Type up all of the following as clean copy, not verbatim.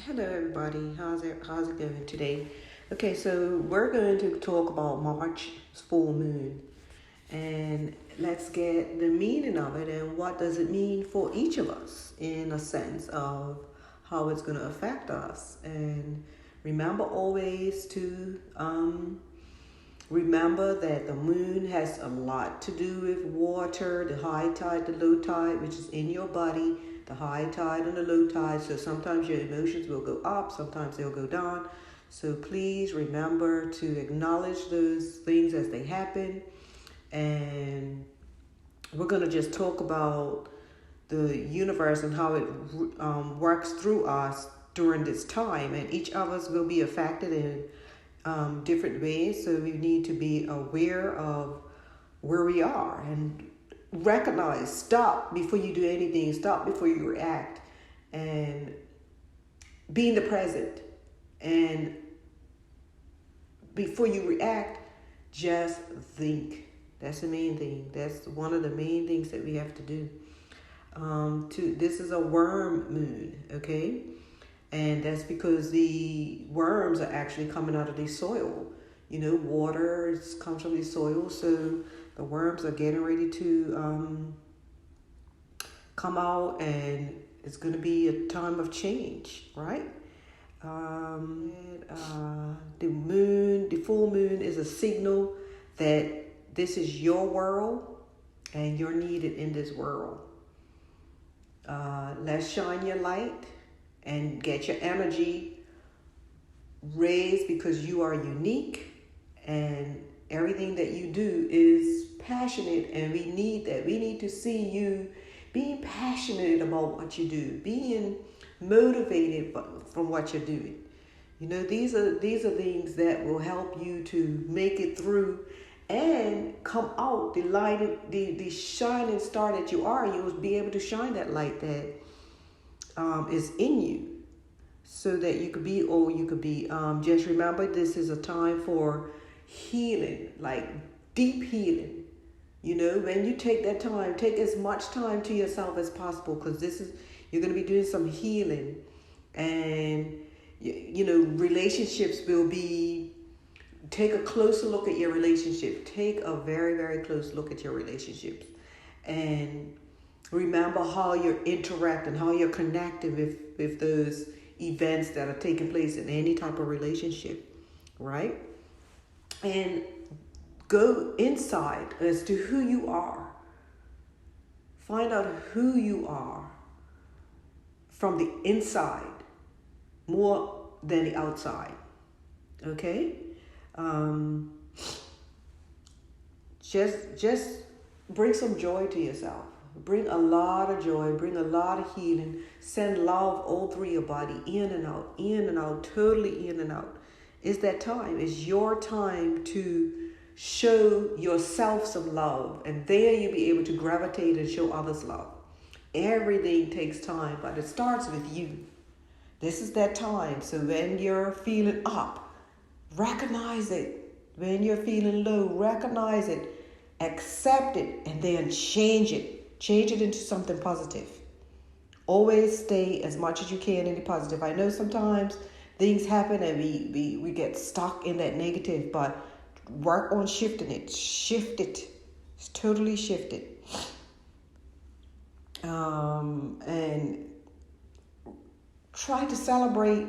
Hello everybody, how's it going today? Okay, so we're going to talk about March full moon, and let's get the meaning of it and what does it mean for each of us in a sense of how it's going to affect us. And remember always to remember that the moon has a lot to do with water, the high tide, the low tide, which is in your body, the high tide and the low tide. So sometimes your emotions will go up, sometimes they'll go down. So please remember to acknowledge those things as they happen. And we're going to just talk about the universe and how it works through us during this time. And each of us will be affected in different ways, so we need to be aware of where we are and recognize, stop before you do anything, stop before you react, and be in the present. And before you react, just think. That's the main thing. That's one of the main things that we have to do. This is a worm moon, okay? And that's because the worms are actually coming out of the soil. You know, water comes from the soil, so the worms are getting ready to come out, and it's going to be a time of change, right? The full moon is a signal that this is your world, and you're needed in this world. Let's shine your light and get your energy raised, because you are unique and everything that you do is passionate, and we need that. We need to see you being passionate about what you do, being motivated from what you're doing. You know, these are things that will help you to make it through and come out the light, the shining star that you are. You will be able to shine that light that is in you, so that you could be all you could be. Just remember, this is a time for healing, like deep healing. You know, when you take that time, take as much time to yourself as possible, because you're going to be doing some healing, and you know, relationships will be. Take a closer look at your relationship. Take a very, very close look at your relationships, and remember how you're interacting, how you're connecting with those events that are taking place in any type of relationship, right? And go inside as to who you are. Find out who you are from the inside more than the outside, okay? Just bring some joy to yourself. Bring a lot of joy, bring a lot of healing. Send love all through your body, in and out, totally in and out. It's that time. It's your time to show yourself some love, and there you'll be able to gravitate and show others love. Everything takes time, but it starts with you. This is that time. So when you're feeling up, recognize it. When you're feeling low, recognize it, accept it, and then change it. Change it into something positive. Always stay as much as you can in the positive. I know sometimes things happen and we get stuck in that negative, but work on shifting it. Shift it. It's totally shifted. And try to celebrate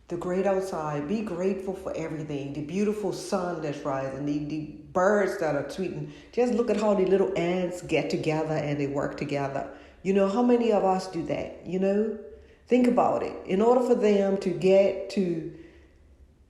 the great outside. Be grateful for everything. The beautiful sun that's rising, the birds that are tweeting. Just look at how the little ants get together and they work together. You know, how many of us do that? You know, think about it. In order for them to get to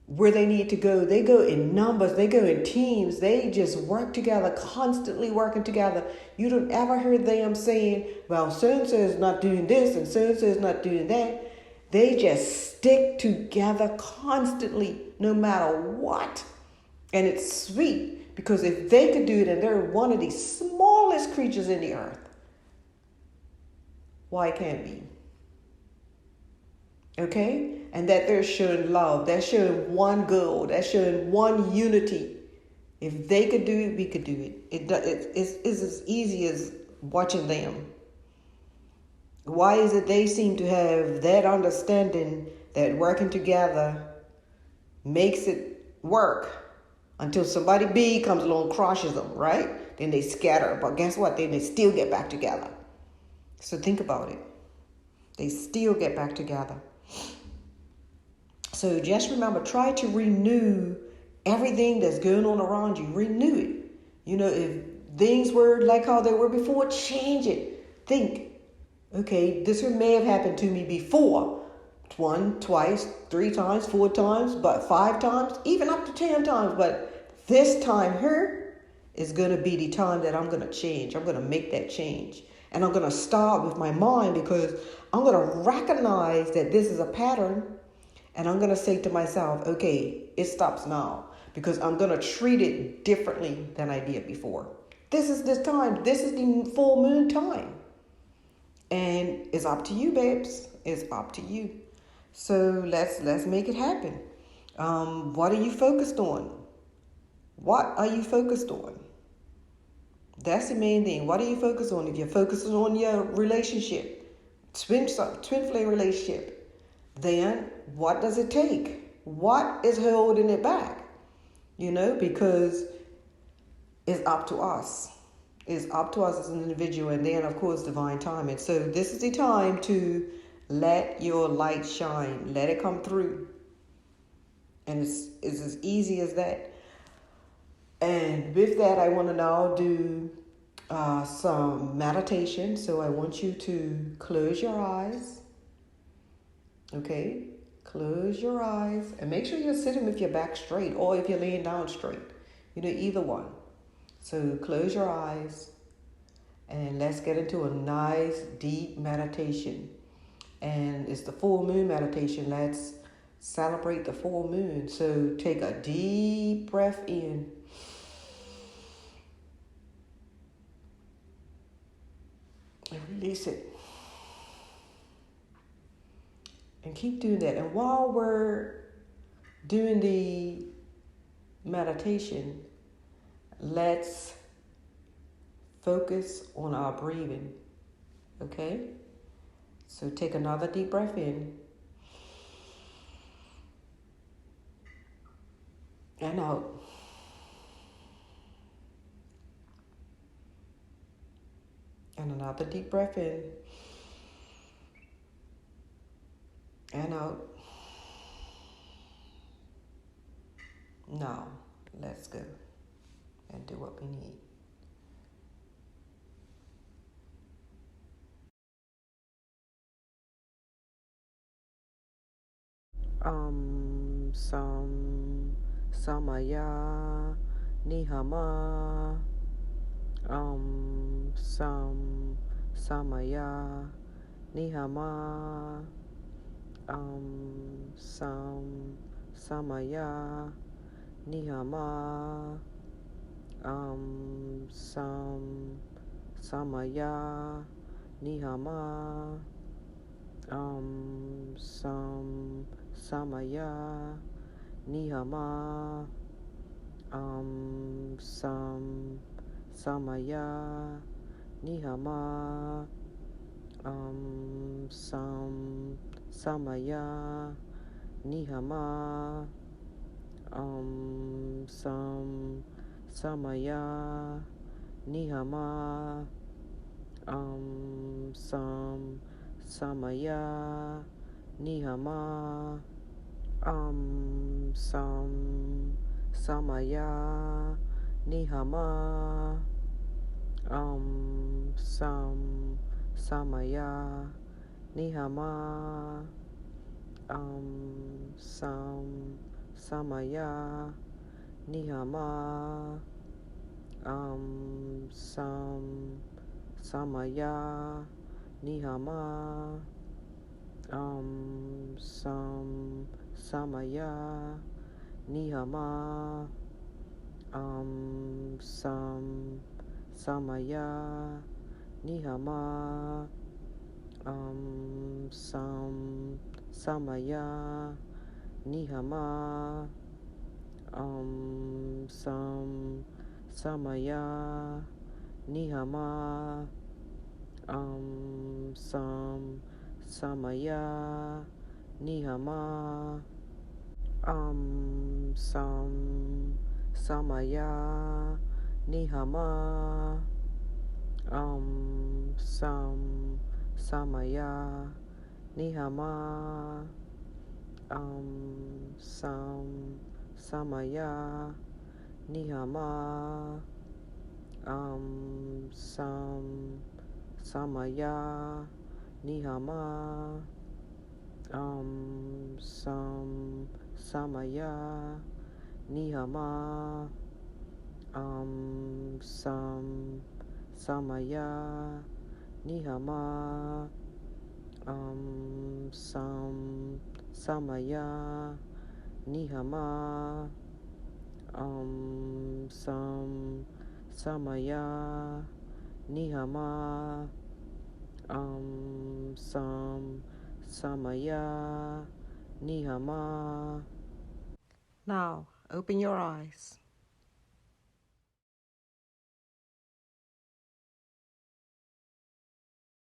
where they need to go, they go in numbers, they go in teams, they just work together, constantly working together. You don't ever hear them saying, well, so-and-so is not doing this and so-and-so is not doing that. They just stick together constantly, no matter what. And it's sweet, because if they could do it, and they're one of the smallest creatures in the earth, why can't we? Okay? And that they're showing love. They're showing one goal. They're showing one unity. If they could do it, we could do it. It's as easy as watching them. Why is it they seem to have that understanding that working together makes it work until somebody B comes along and crushes them, right? Then they scatter. But guess what? Then they still get back together. So think about it. They still get back together. So just remember, try to renew everything that's going on around you. Renew it. If things were like how they were before, change it. Think, okay, this may have happened to me before. 1, twice, 3 times, 4 times, but 5 times, even up to 10 times. But this time here is going to be the time that I'm going to change. I'm going to make that change. And I'm going to start with my mind, because I'm going to recognize that this is a pattern. And I'm going to say to myself, okay, it stops now, because I'm going to treat it differently than I did before. This is this time. This is the full moon time. And it's up to you, babes. It's up to you. So let's make it happen. What are you focused on? What are you focused on? That's the main thing. What are you focused on? If you're focused on your relationship, twin flame relationship, then what does it take? What is holding it back? Because it's up to us. It's up to us as an individual, and then, of course, divine timing. So this is the time to let your light shine. Let it come through. And it's as easy as that. And with that, I want to now do some meditation. So I want you to close your eyes. Okay? Close your eyes. And make sure you're sitting with your back straight, or if you're laying down straight. Either one. So close your eyes. And let's get into a nice, deep meditation. And it's the full moon meditation. Let's celebrate the full moon. So take a deep breath in. And release it. And keep doing that. And while we're doing the meditation, let's focus on our breathing. Okay? So take another deep breath in. And out. And another deep breath in. And out. Now, let's go and do what we need. Samaya Nihama Samaya Nihama Samaya Nihama Samaya Nihama Samaya Nihama Samaya Nihama Samaya Nihama Samaya Nihama Samaya Nihama Samaya Nihama Samaya Nihama Samaya Nihama Samaya Nihama Samaya Nihama Samaya Nihama Samaya Nihama Samaya Nihama Samaya Nihama Sam Samaya Nihama Sam Samaya Nihama Sam Samaya Nihama Sam Samaya Nihama Sam Samaya Nihama Sam Samaya Nihama Sam Samaya Nihama Sam Samaya Nihama Sam Samaya Nihama. Now, open your eyes.